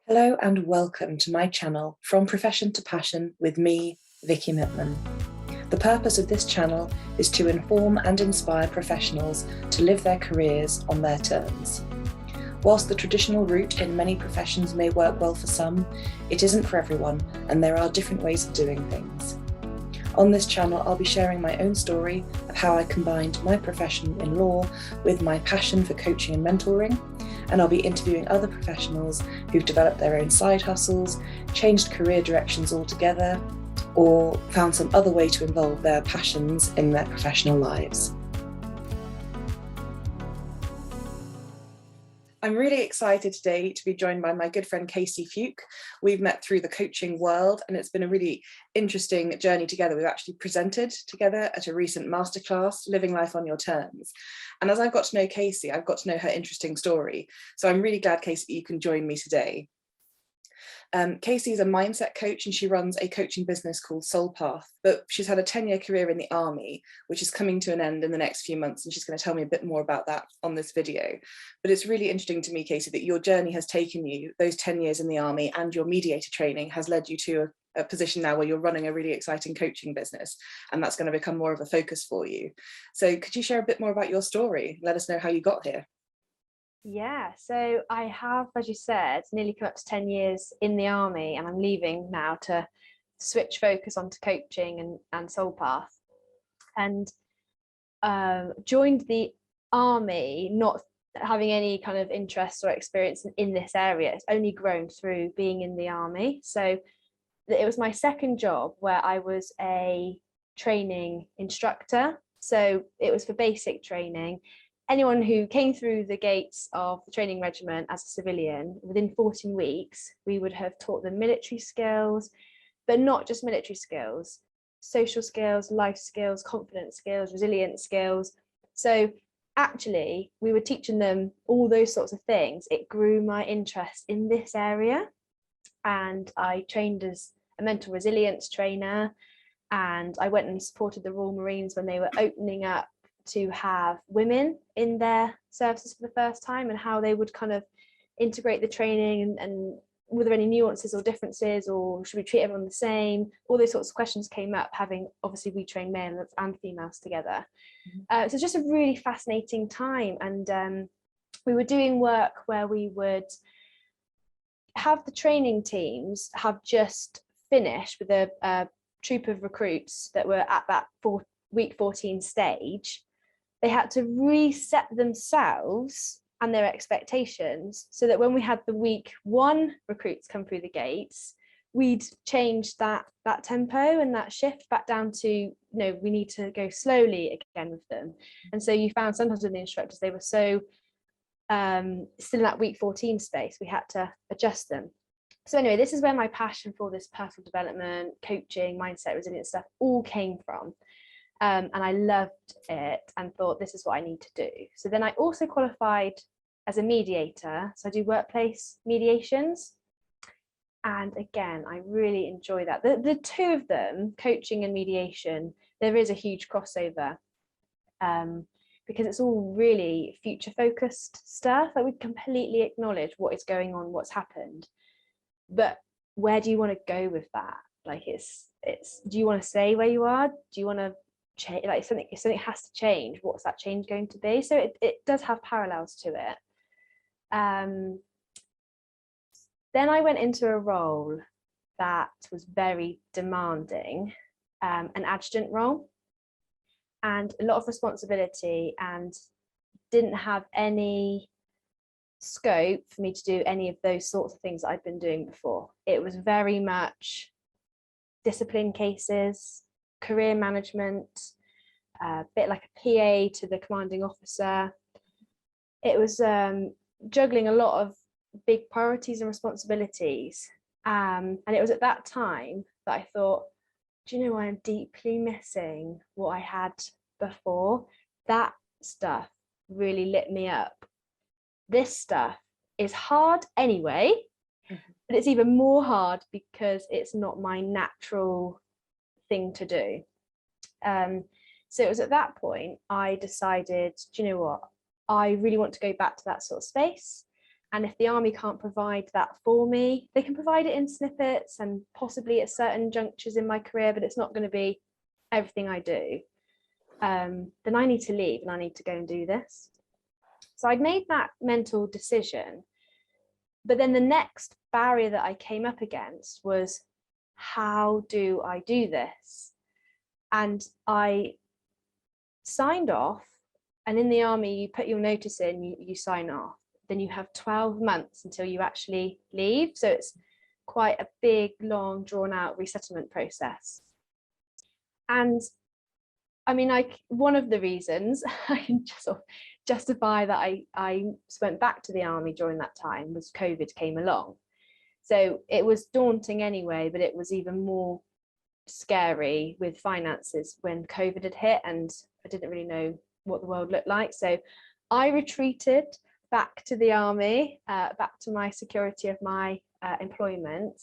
Hello and welcome to my channel, From Profession to Passion, with me, Vicky Mittman. The purpose of this channel is to inform and inspire professionals to live their careers on their terms. Whilst the traditional route in many professions may work well for some, it isn't for everyone, and there are different ways of doing things. On this channel, I'll be sharing my own story of how I combined my profession in law with my passion for coaching and mentoring, and I'll be interviewing other professionals who've developed their own side hustles, changed career directions altogether, or found some other way to involve their passions in their professional lives. I'm really excited today to be joined by my good friend Casey Fuke. We've met through the coaching world and it's been a really interesting journey together. We've actually presented together at a recent masterclass, Living Life on Your Terms. And as I've got to know Casey, I've got to know her interesting story. So I'm really glad, Casey, that you can join me today. Casey is a mindset coach and she runs a coaching business called Soul Path, but she's had a 10-year career in the army, which is coming to an end in the next few months. And she's going to tell me a bit more about that on this video. But it's really interesting to me, Casey, that your journey has taken you, those 10 years in the army and your mediator training has led you to a position now where you're running a really exciting coaching business. And that's going to become more of a focus for you. So could you share a bit more about your story? Let us know how you got here. Yeah, so I have, as you said, nearly come up to 10 years in the army, and I'm leaving now to switch focus onto coaching and Soul Path. And joined the army not having any kind of interest or experience in this area. It's only grown through being in the army. So it was my second job where I was a training instructor. So it was for basic training. Anyone who came through the gates of the training regiment as a civilian, within 14 weeks, we would have taught them military skills, but not just military skills, social skills, life skills, confidence skills, resilience skills. So actually, we were teaching them all those sorts of things. It grew my interest in this area. And I trained as a mental resilience trainer. And I went and supported the Royal Marines when they were opening up to have women in their services for the first time, and how they would kind of integrate the training, and were there any nuances or differences, or should we treat everyone the same? All those sorts of questions came up, having obviously we train males and females together. So it's just a really fascinating time. And we were doing work where we would have the training teams have just finished with a troop of recruits that were at that week 14 stage. They had to reset themselves and their expectations so that when we had the week 1 recruits come through the gates, we'd changed that tempo and that shift back down to, we need to go slowly again with them. And so you found sometimes with the instructors, they were so still in that week 14 space, we had to adjust them. So anyway, this is where my passion for this personal development, coaching, mindset, resilience stuff all came from. And I loved it and thought, this is what I need to do. So then I also qualified as a mediator. So I do workplace mediations. And again, I really enjoy that. The two of them, coaching and mediation, there is a huge crossover because it's all really future focused stuff. Like, we completely acknowledge what is going on, what's happened. But where do you want to go with that? Like, it's do you want to stay where you are? Do you want to change? Like, if something has to change, what's that change going to be? So it does have parallels to it. Then I went into a role that was very demanding, an adjutant role, and a lot of responsibility, and didn't have any scope for me to do any of those sorts of things that I'd been doing before. It was very much discipline cases, career management, a bit like a PA to the commanding officer. It was juggling a lot of big priorities and responsibilities. And it was at that time that I thought, do you know why I'm deeply missing what I had before? That stuff really lit me up. This stuff is hard anyway, but it's even more hard because it's not my natural thing to do. So it was at that point I decided, do you know what? I really want to go back to that sort of space. And if the army can't provide that for me, they can provide it in snippets and possibly at certain junctures in my career, but it's not going to be everything I do. Then I need to leave and I need to go and do this. So I'd made that mental decision. But then the next barrier that I came up against was, how do I do this? And I signed off, and in the army, you put your notice in, you sign off. Then you have 12 months until you actually leave. So it's quite a big, long, drawn out resettlement process. And I mean, one of the reasons I can just sort of justify that I went back to the army during that time was COVID came along. So it was daunting anyway, but it was even more scary with finances when COVID had hit and I didn't really know what the world looked like. So I retreated back to the army, back to my security of my employment.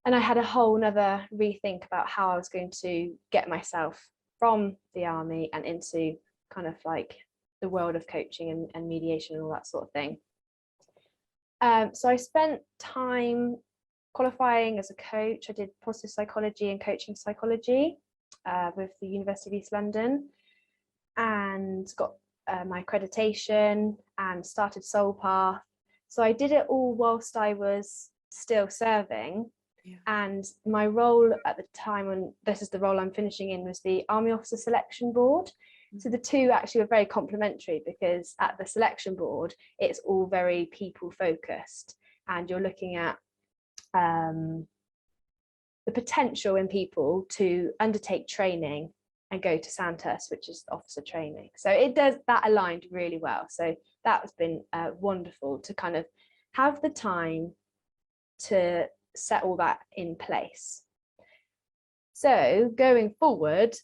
And I had a whole nother rethink about how I was going to get myself from the army and into kind of like the world of coaching and mediation and all that sort of thing. So I spent time qualifying as a coach. I did positive psychology and coaching psychology with the University of East London, and got my accreditation and started Soul Path. So I did it all whilst I was still serving. Yeah. And my role at the time, and this is the role I'm finishing in, was the Army Officer Selection Board. So the two actually were very complementary, because at the selection board, it's all very people focused, and you're looking at the potential in people to undertake training and go to Sandhurst, which is officer training. So that aligned really well. So that's been wonderful to kind of have the time to set all that in place. So going forward,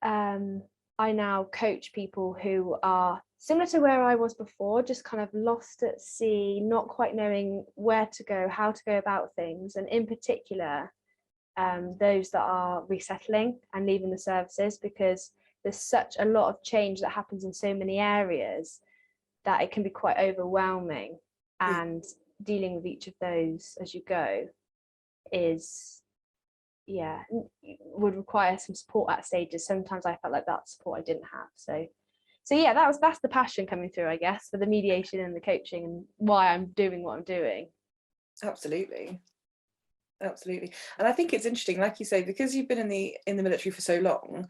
I now coach people who are similar to where I was before, just kind of lost at sea, not quite knowing where to go, how to go about things, and in particular, those that are resettling and leaving the services, because there's such a lot of change that happens in so many areas that it can be quite overwhelming. And dealing with each of those as you go would require some support at stages. Sometimes I felt like that support I didn't have. So yeah, that's the passion coming through, I guess, for the mediation and the coaching, and why I'm doing what I'm doing. Absolutely. And I think it's interesting, like you say, because you've been in the military for so long,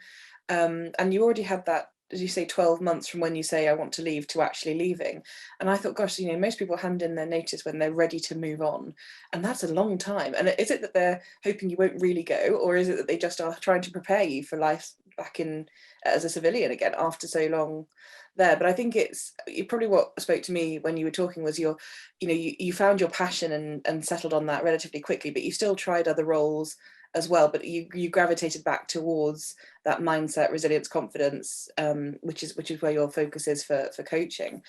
and you already had that, as you say, 12 months from when you say I want to leave to actually leaving. And I thought, gosh, most people hand in their notice when they're ready to move on, and that's a long time. And is it that they're hoping you won't really go, or is it that they just are trying to prepare you for life back in as a civilian again after so long there? But I think it's probably what spoke to me when you were talking was you found your passion and settled on that relatively quickly, but you still tried other roles as well, but you gravitated back towards that mindset, resilience, confidence, which is where your focus is for coaching.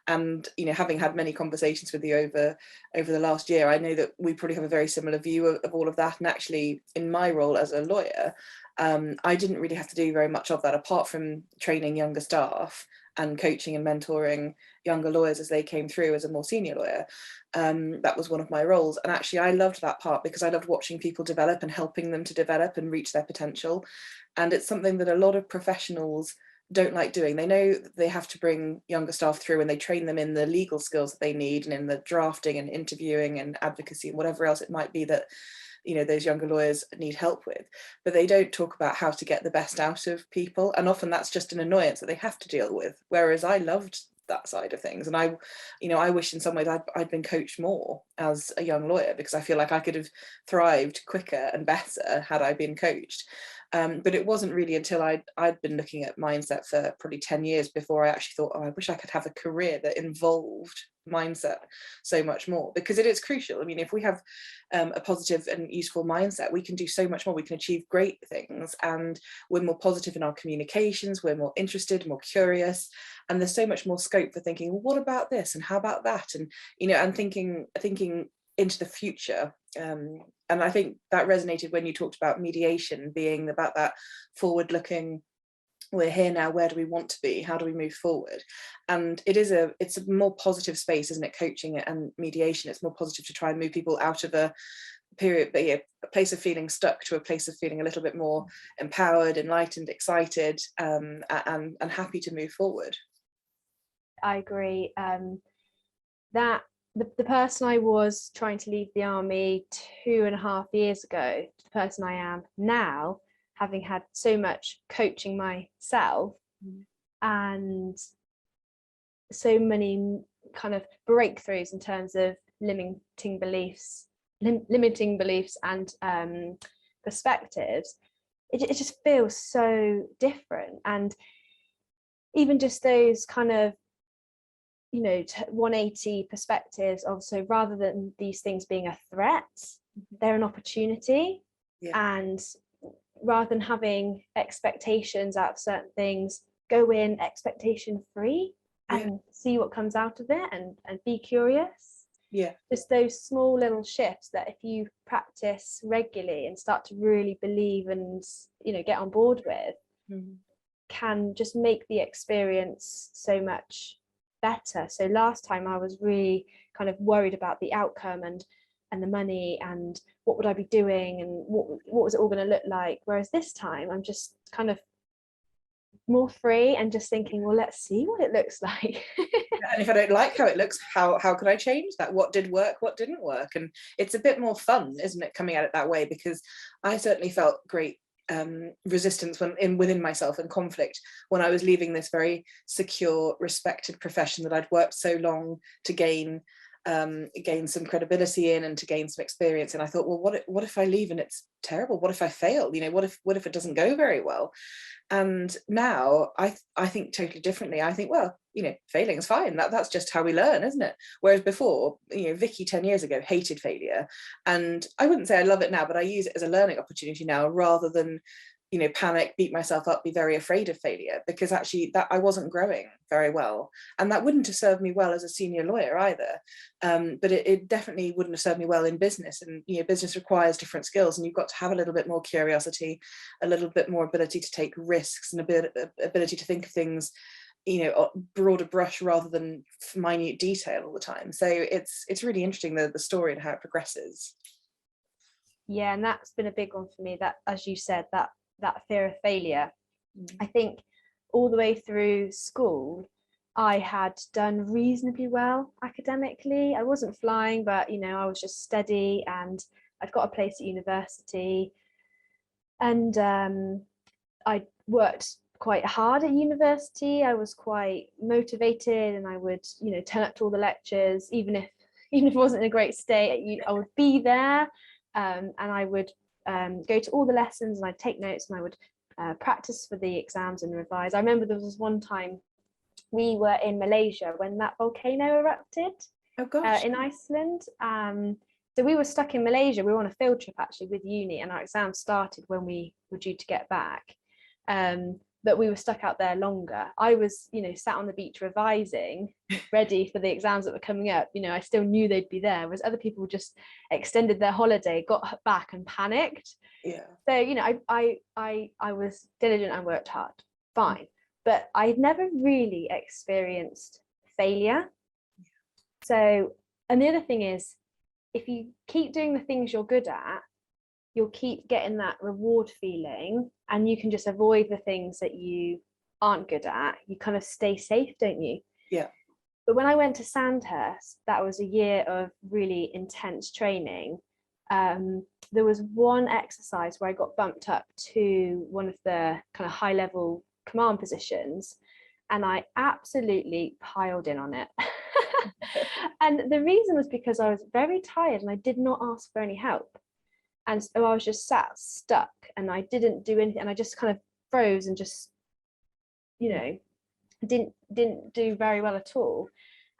And having had many conversations with you over the last year, I know that we probably have a very similar view of all of that. And actually, in my role as a lawyer, I didn't really have to do very much of that, apart from training younger staff and coaching and mentoring younger lawyers as they came through as a more senior lawyer. That was one of my roles. And actually, I loved that part, because I loved watching people develop and helping them to develop and reach their potential. And it's something that a lot of professionals don't like doing. They know that they have to bring younger staff through, and they train them in the legal skills that they need, and in the drafting and interviewing and advocacy and whatever else it might be that those younger lawyers need help with, but they don't talk about how to get the best out of people. And often that's just an annoyance that they have to deal with. Whereas I loved that side of things, and I wish in some ways I'd been coached more as a young lawyer, because I feel like I could have thrived quicker and better had I been coached. But it wasn't really until I'd been looking at mindset for probably 10 years before I actually thought, oh, I wish I could have a career that involved mindset so much more, because it is crucial. I mean, if we have a positive and useful mindset, we can do so much more. We can achieve great things, and we're more positive in our communications, we're more interested, more curious, and there's so much more scope for thinking, well, what about this and how about that, and and thinking into the future. And I think that resonated when you talked about mediation being about that forward-looking we're here now, where do we want to be, how do we move forward? And it's a more positive space, isn't it, coaching and mediation. It's more positive to try and move people out of a period, but yeah, a place of feeling stuck to a place of feeling a little bit more empowered, enlightened, excited, and happy to move forward. I agree. That the person I was trying to leave the army 2.5 years ago, the person I am now, having had so much coaching myself and so many kind of breakthroughs in terms of limiting beliefs and perspectives, it just feels so different. And even just those kind of 180 perspectives of, so rather than these things being a threat, they're an opportunity. And rather than having expectations out of certain things, go in expectation free and see what comes out of it, and be curious. Just those small little shifts that if you practice regularly and start to really believe and get on board with, can just make the experience so much better. So last time I was really kind of worried about the outcome and the money and what would I be doing and what was it all going to look like, whereas this time I'm just kind of more free and just thinking, well, let's see what it looks like. And if I don't like how it looks, how could I change that? What did work, what didn't work? And it's a bit more fun, isn't it, coming at it that way? Because I certainly felt great resistance within myself and conflict when I was leaving this very secure, respected profession that I'd worked so long to gain some credibility in and to gain some experience. And I thought, well, what if I leave and it's terrible? What if I fail? What if it doesn't go very well? And now I think totally differently. I think, well, failing is fine. That's just how we learn, isn't it? Whereas before, Vicky 10 years ago hated failure. And I wouldn't say I love it now, but I use it as a learning opportunity now, rather than, panic, beat myself up, be very afraid of failure, because actually that I wasn't growing very well. And that wouldn't have served me well as a senior lawyer either. But it definitely wouldn't have served me well in business. And, business requires different skills, and you've got to have a little bit more curiosity, a little bit more ability to take risks, and a bit ability to think of things, broader brush rather than minute detail all the time. So it's really interesting, the story and how it progresses. Yeah, and that's been a big one for me, that, as you said, that fear of failure. I think all the way through school I had done reasonably well academically. I wasn't flying, but I was just steady, and I'd got a place at university, and I worked quite hard at university. I was quite motivated, and I would turn up to all the lectures, even if it wasn't in a great state. I would be there, and I would go to all the lessons, and I'd take notes, and I would practice for the exams and revise. I remember there was one time we were in Malaysia when that volcano erupted. Oh gosh. In Iceland. So we were stuck in Malaysia. We were on a field trip actually with uni, and our exams started when we were due to get back. But we were stuck out there longer. I was, sat on the beach revising, ready for the exams that were coming up. I still knew they'd be there, whereas other people just extended their holiday, got back and panicked. Yeah. So, I was diligent and worked hard, fine. But I'd never really experienced failure. So, and the other thing is, if you keep doing the things you're good at, you'll keep getting that reward feeling, and you can just avoid the things that you aren't good at. You kind of stay safe, don't you? Yeah. But when I went to Sandhurst, that was a year of really intense training. There was one exercise where I got bumped up to one of the kind of high level command positions, and I absolutely piled in on it. And the reason was because I was very tired and I did not ask for any help. And so I was just stuck, and I didn't do anything, and I just kind of froze and just, didn't do very well at all.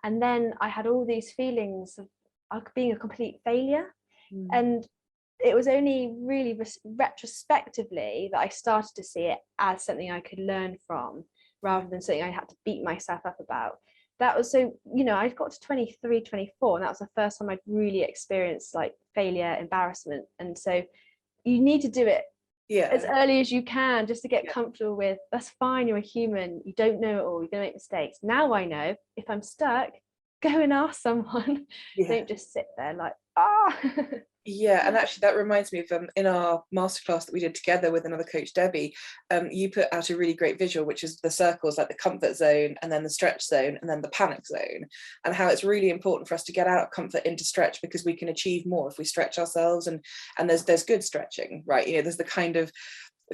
And then I had all these feelings of being a complete failure. And it was only really retrospectively that I started to see it as something I could learn from, rather than something I had to beat myself up about. That was so, I got to 23, 24, and that was the first time I'd really experienced like failure, embarrassment. And so you need to do it as early as you can, just to get Yeah. comfortable with, that's fine, you're a human, you don't know it all, you're gonna make mistakes. Now I know if I'm stuck, go and ask someone. Yeah. Don't just sit there like, ah. Yeah, and actually that reminds me of in our masterclass that we did together with another coach, Debbie, you put out a really great visual, which is the circles, like the comfort zone and then the stretch zone and then the panic zone, and how it's really important for us to get out of comfort into stretch, because we can achieve more if we stretch ourselves. And there's good stretching, right? You know, there's the kind of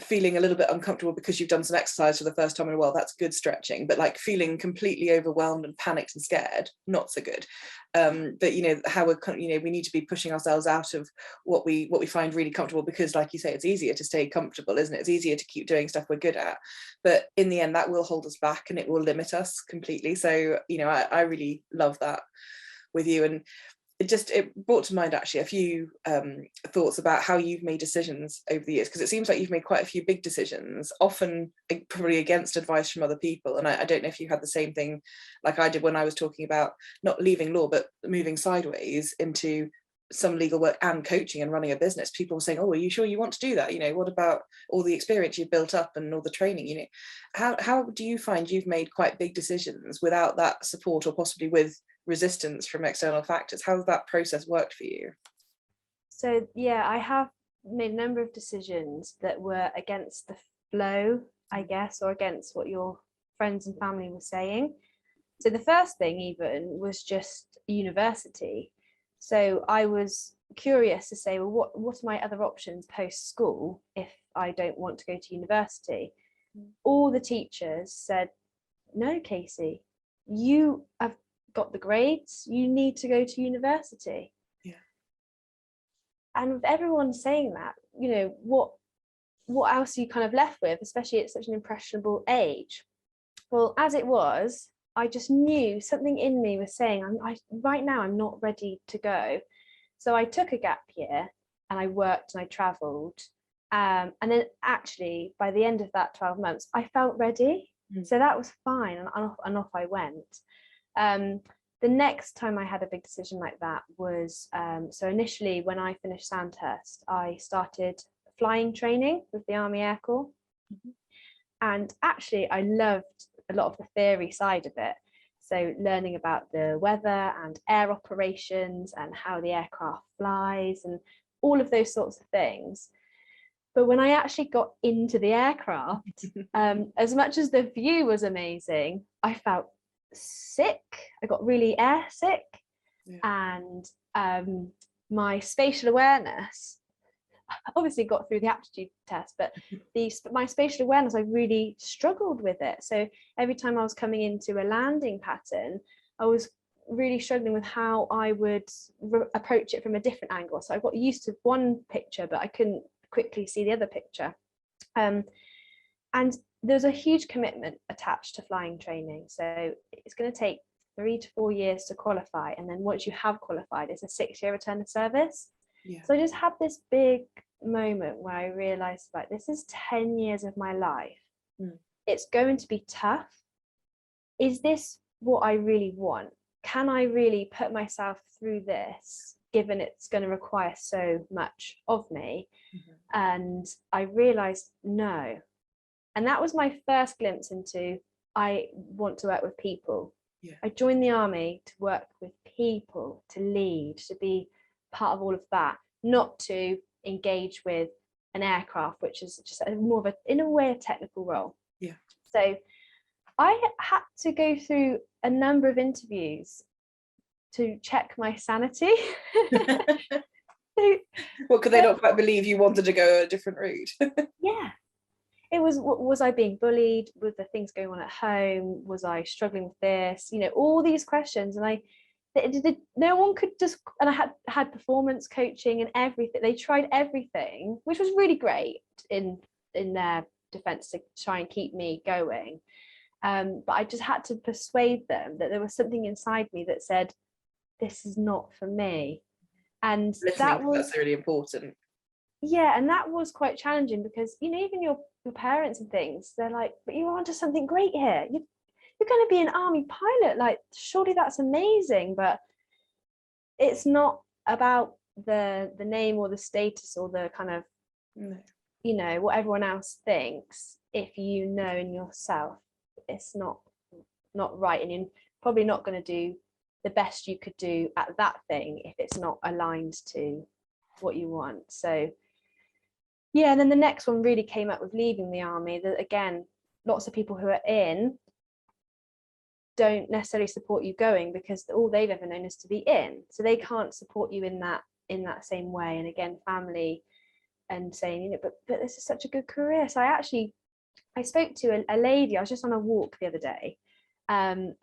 feeling a little bit uncomfortable because you've done some exercise for the first time in a while, that's good stretching. But like feeling completely overwhelmed and panicked and scared, not so good. But you know, how we're, you know, we need to be pushing ourselves out of what we find really comfortable, because like you say, it's easier to stay comfortable, isn't it? It's easier to keep doing stuff we're good at, but in the end that will hold us back and it will limit us completely. So you know, I really love that with you. And it brought to mind actually a few thoughts about how you've made decisions over the years, because it seems like you've made quite a few big decisions, often probably against advice from other people. And I don't know if you had the same thing like I did when I was talking about not leaving law but moving sideways into some legal work and coaching and running a business. People were saying, oh, are you sure you want to do that? You know, what about all the experience you've built up and all the training? You know, how do you find you've made quite big decisions without that support, or possibly with resistance from external factors? How's that process worked for you? So yeah, I have made a number of decisions that were against the flow, I guess, or against what your friends and family were saying. So the first thing even was just university. So I was curious to say, well, what are my other options post school if I don't want to go to university? All the teachers said, no, Casey, you have got the grades, you need to go to university. Yeah. And with everyone saying that, you know, what else are you kind of left with, especially at such an impressionable age? Well, as it was, I just knew something in me was saying, right now I'm not ready to go. So I took a gap year and I worked and I travelled. And then actually by the end of that 12 months, I felt ready. So that was fine, and off I went. The next time I had a big decision like that was, so initially when I finished Sandhurst, I started flying training with the Army Air Corps. And actually I loved a lot of the theory side of it. So learning about the weather and air operations and how the aircraft flies and all of those sorts of things. But when I actually got into the aircraft, as much as the view was amazing, I felt sick. I got really air sick. Yeah. And my spatial awareness, obviously got through the aptitude test, but my spatial awareness, I really struggled with it. So every time I was coming into a landing pattern, I was really struggling with how I would approach it from a different angle. So I got used to one picture, but I couldn't quickly see the other picture. And there's a huge commitment attached to flying training. So it's going to take 3 to 4 years to qualify. And then once you have qualified, it's a 6-year return of service. Yeah. So I just had this big moment where I realized, like, this is 10 years of my life. It's going to be tough. Is this what I really want? Can I really put myself through this, given it's going to require so much of me? And I realized no. And that was my first glimpse into, I want to work with people. Yeah. I joined the Army to work with people, to lead, to be part of all of that, not to engage with an aircraft, which is just more of a, in a way, a technical role. Yeah. So I had to go through a number of interviews to check my sanity. Well, could they not quite believe you wanted to go a different route? Yeah. It was I being bullied? Were the things going on at home? Was I struggling with this? You know, all these questions. And no one could just, and I had performance coaching and everything. They tried everything, which was really great in their defense to try and keep me going. But I just had to persuade them that there was something inside me that said, this is not for me. And that's really important. Yeah, and that was quite challenging because, you know, even your parents and things, they're like, but you're onto something great here. You're going to be an Army pilot. Like, surely that's amazing. But it's not about the name or the status or the kind of you know, what everyone else thinks, if you know in yourself it's not right, and you're probably not going to do the best you could do at that thing if it's not aligned to what you want. So yeah, and then the next one really came up with leaving the army, that again, lots of people who are in don't necessarily support you going, because all they've ever known is to be in, so they can't support you in that same way. And again, family and saying, you know, but this is such a good career. So I spoke to a lady. I was just on a walk the other day, and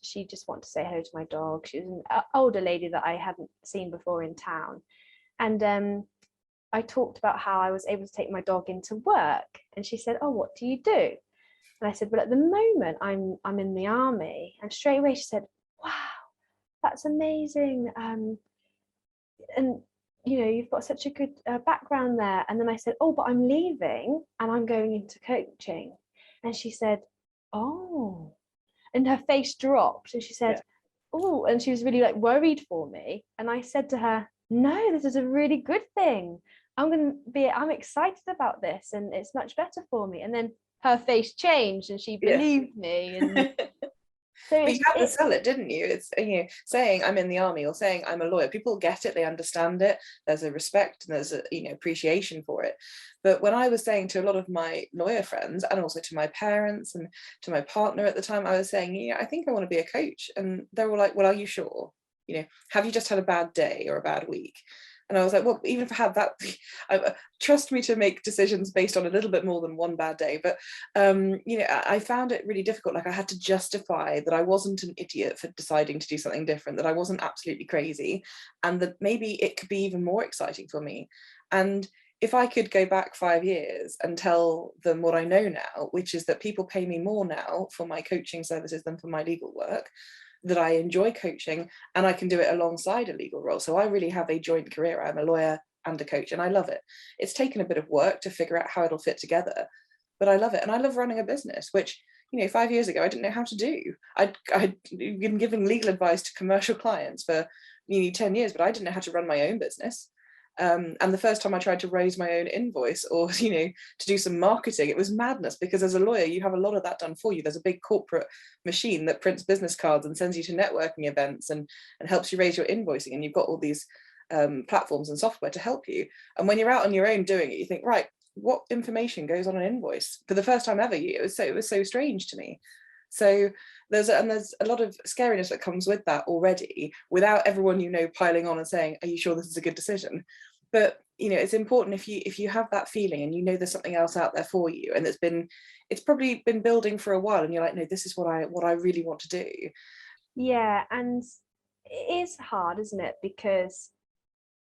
she just wanted to say hello to my dog. She was an older lady that I hadn't seen before in town, and I talked about how I was able to take my dog into work, and she said, "Oh, what do you do?" And I said, "Well, at the moment, I'm in the army." And straight away she said, "Wow, that's amazing. And you know, you've got such a good background there." And then I said, "Oh, but I'm leaving and I'm going into coaching." And she said, "Oh," and her face dropped, and she said, Yeah. "Oh," and she was really like worried for me. And I said to her, "No, this is a really good thing. I'm excited about this, and it's much better for me." And then her face changed and she Yeah. believed me. And so But you had to sell it, didn't you? It's, you know, saying I'm in the army or saying I'm a lawyer, people get it, they understand it, there's a respect and there's a, you know, appreciation for it. But when I was saying to a lot of my lawyer friends, and also to my parents and to my partner at the time, I was saying, yeah, I think I want to be a coach, and they were like, well, are you sure? You know, have you just had a bad day or a bad week? And I was like, well, even if I had that, trust me to make decisions based on a little bit more than one bad day. But, you know, I found it really difficult. Like, I had to justify that I wasn't an idiot for deciding to do something different, that I wasn't absolutely crazy, and that maybe it could be even more exciting for me. And if I could go back 5 years and tell them what I know now, which is that people pay me more now for my coaching services than for my legal work, that I enjoy coaching and I can do it alongside a legal role. So I really have a joint career. I'm a lawyer and a coach, and I love it. It's taken a bit of work to figure out how it'll fit together, but I love it. And I love running a business, which, you know, 5 years ago, I didn't know how to do. I'd been giving legal advice to commercial clients for nearly 10 years, but I didn't know how to run my own business. And the first time I tried to raise my own invoice, or, you know, to do some marketing, it was madness, because as a lawyer, you have a lot of that done for you. There's a big corporate machine that prints business cards and sends you to networking events and helps you raise your invoicing. And you've got all these platforms and software to help you. And when you're out on your own doing it, you think, right, what information goes on an invoice? For the first time ever, it was so strange to me. So there's a lot of scariness that comes with that already, without everyone, you know, piling on and saying, are you sure this is a good decision? But, you know, it's important, if you have that feeling and you know there's something else out there for you, and it's probably been building for a while, and you're like, no, this is what I really want to do. yeah, and it is hard, isn't it? Because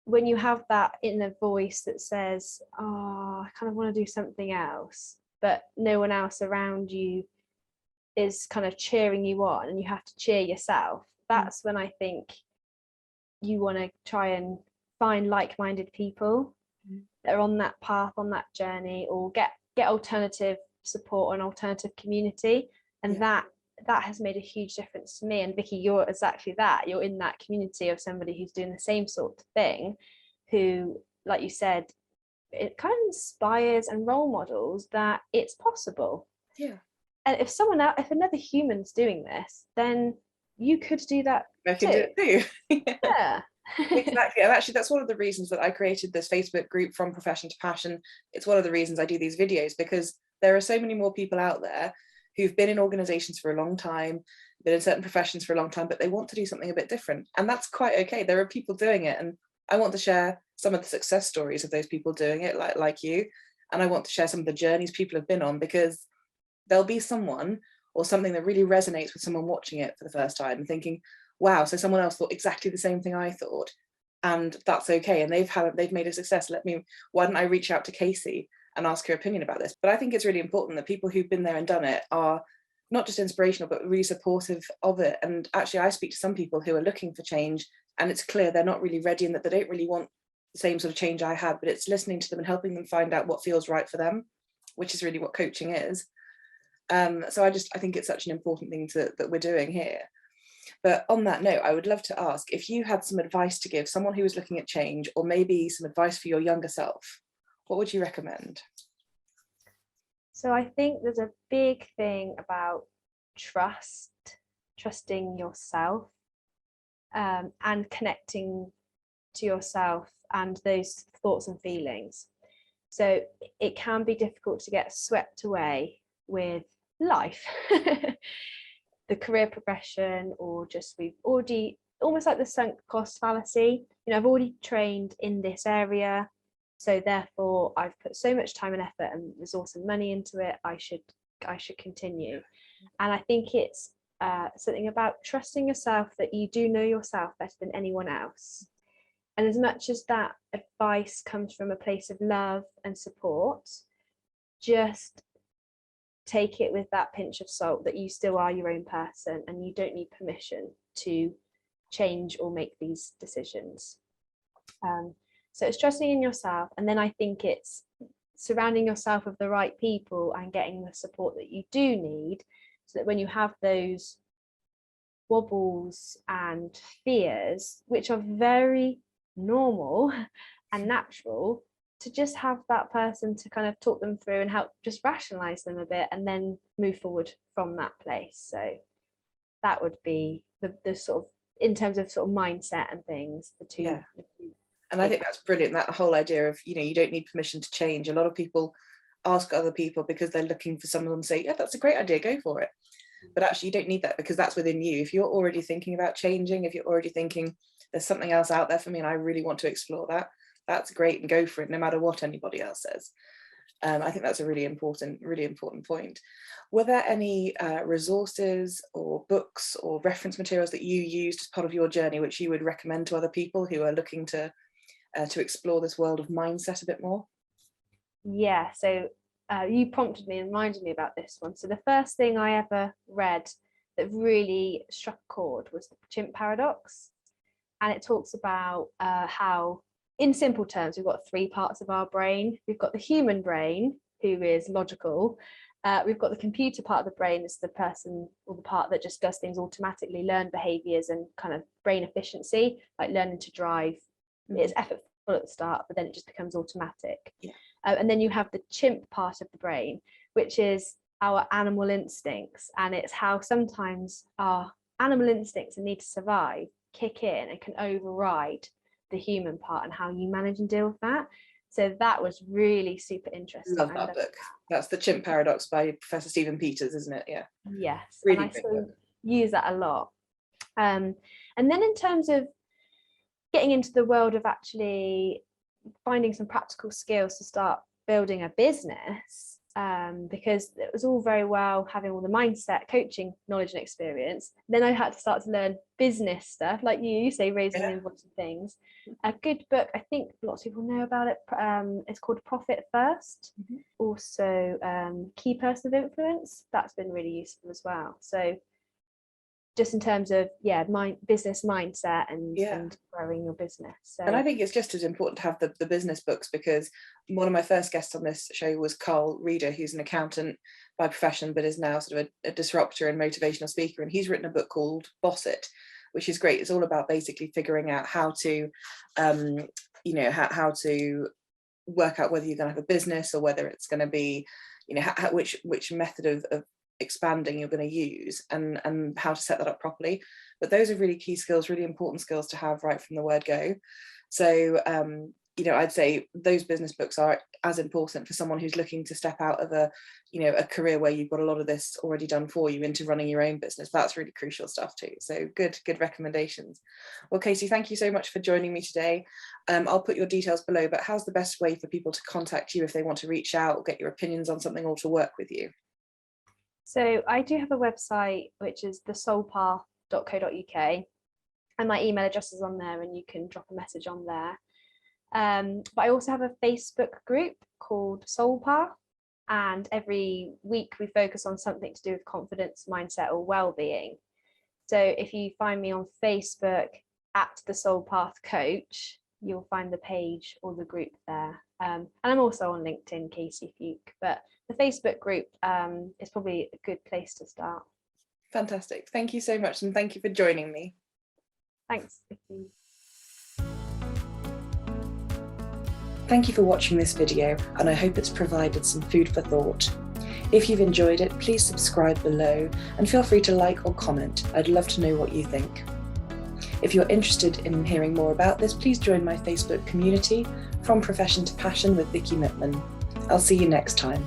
when you have that inner voice that says, oh, I kind of want to do something else, but no one else around you is kind of cheering you on, and you have to cheer yourself, that's when I think you want to try and find like-minded people that are on that path, on that journey, or get alternative support or an alternative community. And that has made a huge difference to me. And Vicky, you're exactly that. You're in that community of somebody who's doing the same sort of thing, who, like you said, it kind of inspires and role models that it's possible. Yeah. And if someone else, if another human's doing this, then you could do that I can do it too. Yeah. Exactly. And actually, that's one of the reasons that I created this Facebook group, From Profession to Passion. It's one of the reasons I do these videos, because there are so many more people out there who've been in organizations for a long time, been in certain professions for a long time, but they want to do something a bit different. And that's quite okay. There are people doing it. And I want to share some of the success stories of those people doing it, like you. And I want to share some of the journeys people have been on, because there'll be someone or something that really resonates with someone watching it for the first time and thinking, wow, so someone else thought exactly the same thing I thought, and that's okay. And they've made a success. Why don't I reach out to Casey and ask her opinion about this? But I think it's really important that people who've been there and done it are not just inspirational, but really supportive of it. And actually, I speak to some people who are looking for change, and it's clear they're not really ready and that they don't really want the same sort of change I had, but it's listening to them and helping them find out what feels right for them, which is really what coaching is. So I think it's such an important thing that we're doing here. But on that note, I would love to ask if you had some advice to give someone who was looking at change, or maybe some advice for your younger self, what would you recommend? So I think there's a big thing about trusting yourself, and connecting to yourself and those thoughts and feelings. So it can be difficult to get swept away with life, the career progression, or just we've already, almost like the sunk cost fallacy. I've already trained in this area, so therefore I've put so much time and effort and resource and money into it, I should continue. And I think it's something about trusting yourself, that you do know yourself better than anyone else. And as much as that advice comes from a place of love and support, just take it with that pinch of salt, that you still are your own person and you don't need permission to change or make these decisions. So it's trusting in yourself. And then I think it's surrounding yourself with the right people and getting the support that you do need, so that when you have those wobbles and fears, which are very normal and natural, to just have that person to kind of talk them through and help just rationalize them a bit, and then move forward from that place. So that would be the sort of, in terms of sort of mindset and things, the two. Yeah. And I think that's brilliant, that whole idea of, you don't need permission to change. A lot of people ask other people because they're looking for someone to say, yeah, that's a great idea, go for it. But actually you don't need that, because that's within you. If you're already thinking about changing, if you're already thinking there's something else out there for me and I really want to explore that, that's great, and go for it, no matter what anybody else says. I think that's a really important point. Were there any resources or books or reference materials that you used as part of your journey which you would recommend to other people who are looking to explore this world of mindset a bit more? Yeah, so you prompted me and reminded me about this one. So the first thing I ever read that really struck a chord was the chimp paradox. And it talks about how, in simple terms, we've got three parts of our brain. We've got the human brain, who is logical. We've got the computer part of the brain, is the person, or the part that just does things automatically, learn behaviors and kind of brain efficiency, like learning to drive. It's effortful at the start, but then it just becomes automatic. Yeah. And then you have the chimp part of the brain, which is our animal instincts. And it's how sometimes our animal instincts and need to survive kick in and can override the human part, and how you manage and deal with that. So that was really super interesting. Love that book. That's The Chimp Paradox by Professor Stephen Peters, isn't it? Yeah. Yes. Really, and I still use that a lot. And then in terms of getting into the world of actually finding some practical skills to start building a business, because it was all very well having all the mindset, coaching knowledge and experience. Then I had to start to learn business stuff, like you say, raising an invoice and things. A good book, I think lots of people know about it, it's called Profit First. Also Key Person of Influence, that's been really useful as well. So just in terms of business mindset and growing your business. So, and I think it's just as important to have the business books, because one of my first guests on this show was Carl Reeder, who's an accountant by profession but is now sort of a disruptor and motivational speaker, and he's written a book called Boss It, which is great. It's all about basically figuring out how to how to work out whether you're going to have a business, or whether it's going to be which method of expanding you're going to use, and how to set that up properly. But those are really key skills, really important skills to have right from the word go. So I'd say those business books are as important for someone who's looking to step out of a career where you've got a lot of this already done for you into running your own business. That's really crucial stuff too. So good recommendations. Well, Casey, thank you so much for joining me today. I'll put your details below, but how's the best way for people to contact you if they want to reach out or get your opinions on something, or to work with you? So I do have a website, which is thesoulpath.co.uk, and my email address is on there, and you can drop a message on there. But I also have a Facebook group called Soul Path, and every week we focus on something to do with confidence, mindset, or well-being. So if you find me on Facebook at the Soul Path Coach, you'll find the page or the group there. And I'm also on LinkedIn, Casey Fuke, but the Facebook group is probably a good place to start. Fantastic. Thank you so much, and thank you for joining me. Thanks, Vicky. Thank you for watching this video, and I hope it's provided some food for thought. If you've enjoyed it, please subscribe below and feel free to like or comment. I'd love to know what you think. If you're interested in hearing more about this, please join my Facebook community, From Profession to Passion with Vicky Mittman. I'll see you next time.